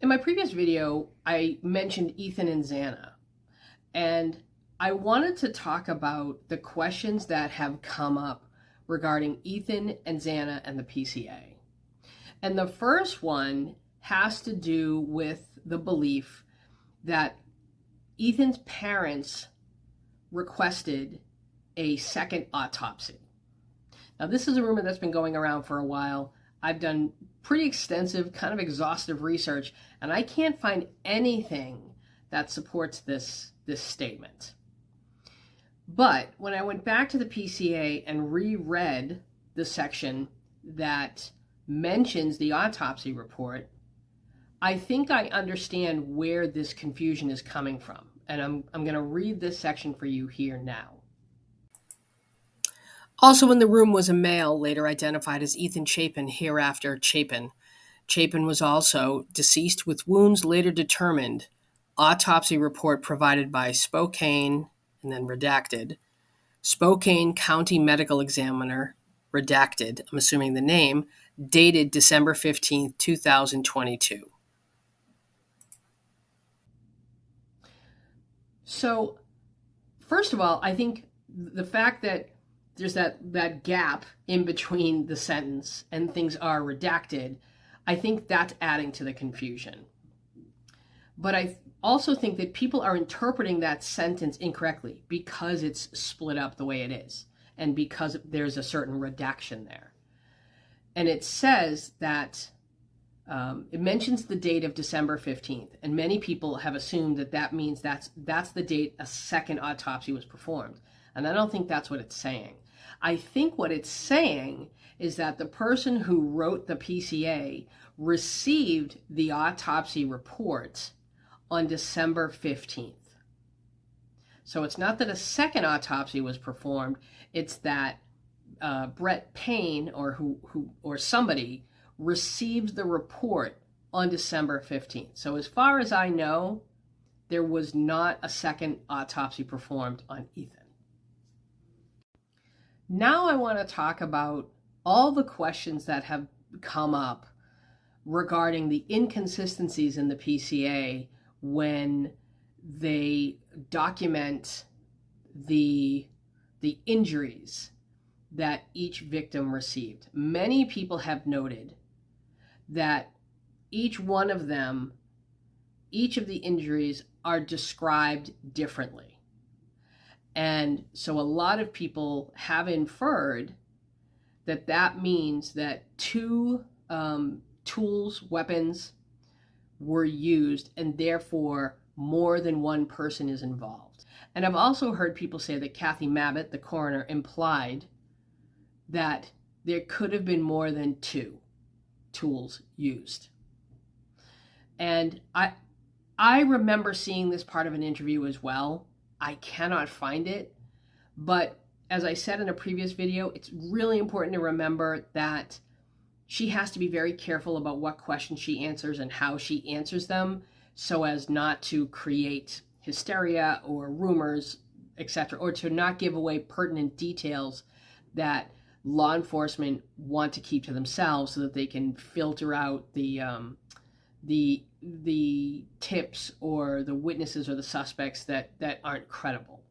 In my previous video, I mentioned Ethan and Xana, and I wanted to talk about the questions that have come up regarding Ethan and Xana and the PCA. And the first one has to do with the belief that Ethan's parents requested a second autopsy. Now, this is a rumor that's been going around for a while. I've done pretty extensive, kind of exhaustive research, and I can't find anything that supports this statement. But when I went back to the PCA and reread the section that mentions the autopsy report, I think I understand where this confusion is coming from. And I'm going to read this section for you here now. Also in the room was a male later identified as Ethan Chapman, hereafter Chapman. Chapman was also deceased with wounds later determined. Autopsy report provided by Spokane, and then redacted. Spokane County Medical Examiner, redacted, I'm assuming the name, dated December 15th, 2022. So, first of all, I think the fact that there's that gap in between the sentence and things are redacted, I think that's adding to the confusion. But I also think that people are interpreting that sentence incorrectly because it's split up the way it is and because there's a certain redaction there. And it says that it mentions the date of December 15th, and many people have assumed that means that's the date a second autopsy was performed. And I don't think that's what it's saying. I think what it's saying is that the person who wrote the PCA received the autopsy report on December 15th. So it's not that a second autopsy was performed, it's that Brett Payne or somebody received the report on December 15th. So as far as I know, there was not a second autopsy performed on Ethan. Now I want to talk about all the questions that have come up regarding the inconsistencies in the PCA when they document the injuries that each victim received. Many people have noted that each one of them, each of the injuries are described differently. And so a lot of people have inferred that means that two tools, weapons were used, and therefore more than one person is involved. And I've also heard people say that Kathy Mabbitt, the coroner, implied that there could have been more than two tools used. And I remember seeing this part of an interview as well. I cannot find it, but as I said in a previous video, it's really important to remember that she has to be very careful about what questions she answers and how she answers them so as not to create hysteria or rumors, etc., or to not give away pertinent details that law enforcement want to keep to themselves so that they can filter out the tips or the witnesses or the suspects that aren't credible.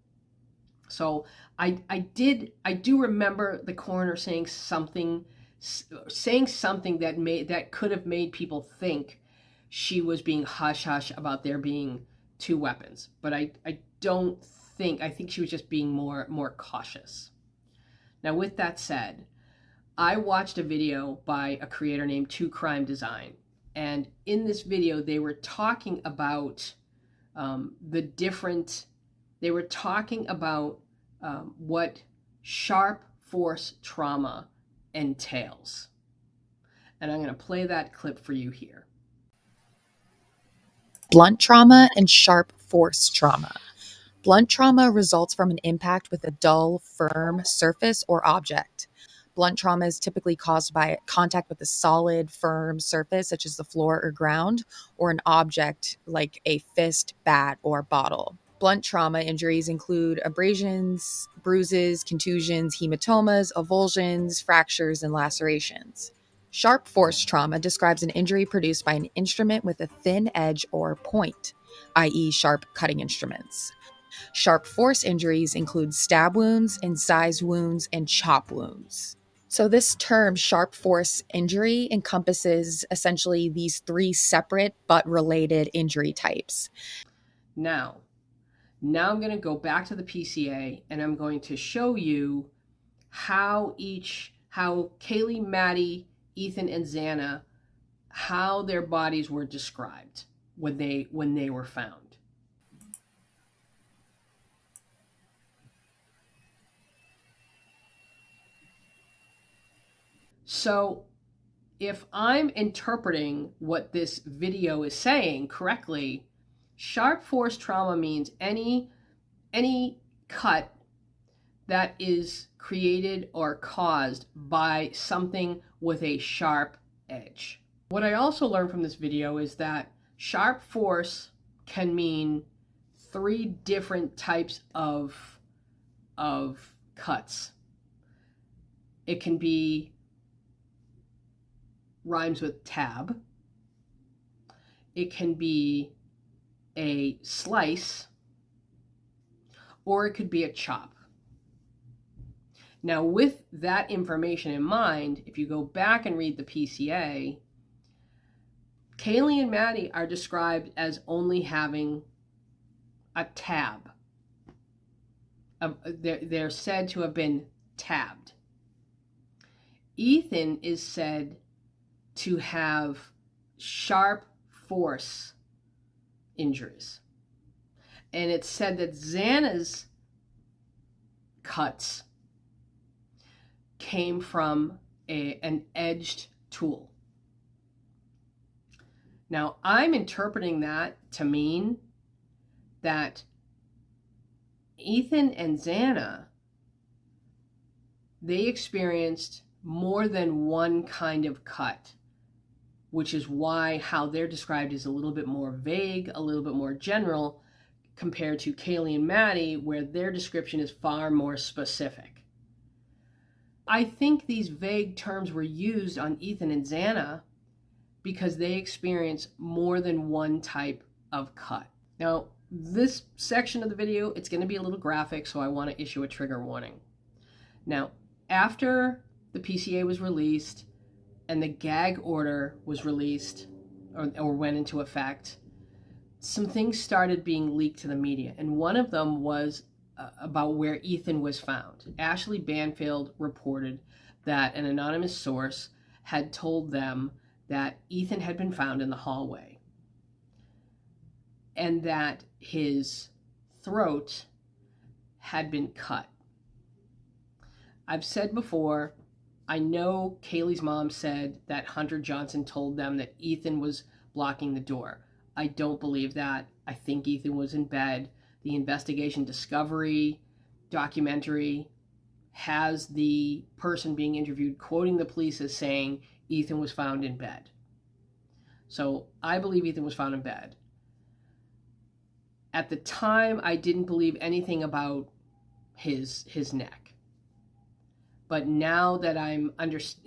So I do remember the coroner saying something that could have made people think she was being hush-hush about there being two weapons. But I think she was just being more cautious. Now, with that said, I watched a video by a creator named Two Crime Design. And in this video, they were talking about what sharp force trauma entails. And I'm going to play that clip for you here. Blunt trauma and sharp force trauma. Blunt trauma results from an impact with a dull, firm surface or object. Blunt trauma is typically caused by contact with a solid, firm surface, such as the floor or ground, or an object like a fist, bat, or bottle. Blunt trauma injuries include abrasions, bruises, contusions, hematomas, avulsions, fractures, and lacerations. Sharp force trauma describes an injury produced by an instrument with a thin edge or point, i.e., sharp cutting instruments. Sharp force injuries include stab wounds, incised wounds, and chop wounds. So, this term, sharp force injury, encompasses essentially these three separate but related injury types. Now I'm going to go back to the PCA and I'm going to show you how Kaylee, Maddie, Ethan, and Xana, how their bodies were described when they were found. So if I'm interpreting what this video is saying correctly, sharp force trauma means any cut that is created or caused by something with a sharp edge. What I also learned from this video is that sharp force can mean 3 different types of cuts. It can be rhymes with tab. It can be a slice, or it could be a chop. Now, with that information in mind, if you go back and read the PCA, Kaylee and Maddie are described as only having a tab. They're said to have been tabbed. Ethan is said to have sharp force injuries. And it's said that Xana's cuts came from an edged tool. Now, I'm interpreting that to mean that Ethan and Xana, they experienced more than one kind of cut, which is why how they're described is a little bit more vague, a little bit more general, compared to Kaylee and Maddie, where their description is far more specific. I think these vague terms were used on Ethan and Xana because they experience more than one type of cut. Now, this section of the video, it's going to be a little graphic, so I want to issue a trigger warning. Now, after the PCA was released and the gag order was released or went into effect, some things started being leaked to the media, and one of them was about where Ethan was found. Ashley Banfield reported that an anonymous source had told them that Ethan had been found in the hallway and that his throat had been cut. I've said before, I know Kaylee's mom said that Hunter Johnson told them that Ethan was blocking the door. I don't believe that. I think Ethan was in bed. The investigation discovery documentary has the person being interviewed quoting the police as saying Ethan was found in bed. So I believe Ethan was found in bed. At the time, I didn't believe anything about his neck. But now that I'm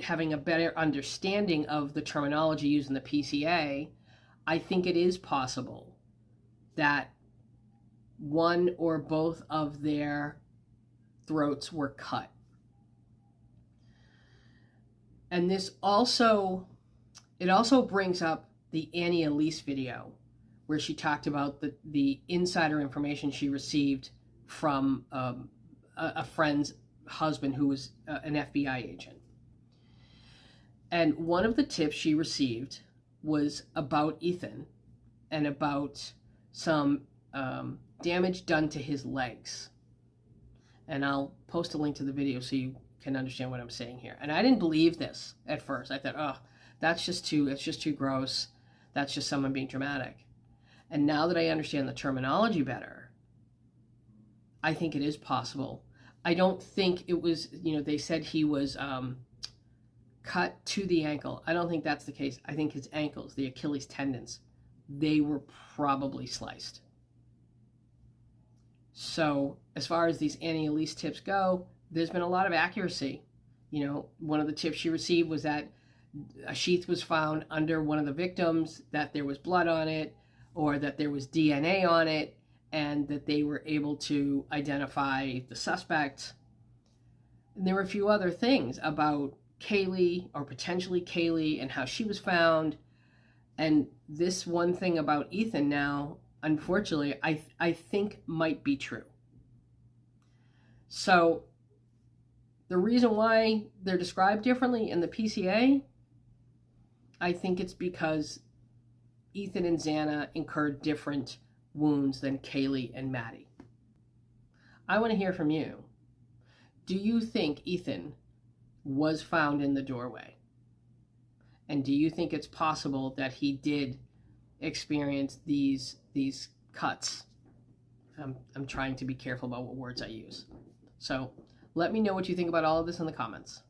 having a better understanding of the terminology used in the PCA, I think it is possible that one or both of their throats were cut. And it also brings up the Annie Elise video where she talked about the insider information she received from a friend's husband who was an FBI agent. And one of the tips she received was about Ethan and about some damage done to his legs. And I'll post a link to the video so you can understand what I'm saying here. And I didn't believe this at first. I thought, oh, it's just too gross. That's just someone being dramatic. And now that I understand the terminology better, I think it is possible. I don't think it was, they said he was cut to the ankle. I don't think that's the case. I think his ankles, the Achilles tendons, they were probably sliced. So as far as these Annie Elise tips go, there's been a lot of accuracy. One of the tips she received was that a sheath was found under one of the victims, that there was blood on it, or that there was DNA on it, and that they were able to identify the suspect. And there were a few other things about Kaylee, or potentially Kaylee, and how she was found. And this one thing about Ethan now, unfortunately, I think might be true. So the reason why they're described differently in the PCA, I think it's because Ethan and Xana incurred different wounds than Kaylee and Maddie. I want to hear from you. Do you think Ethan was found in the doorway? And do you think it's possible that he did experience these cuts? I'm trying to be careful about what words I use. So let me know what you think about all of this in the comments.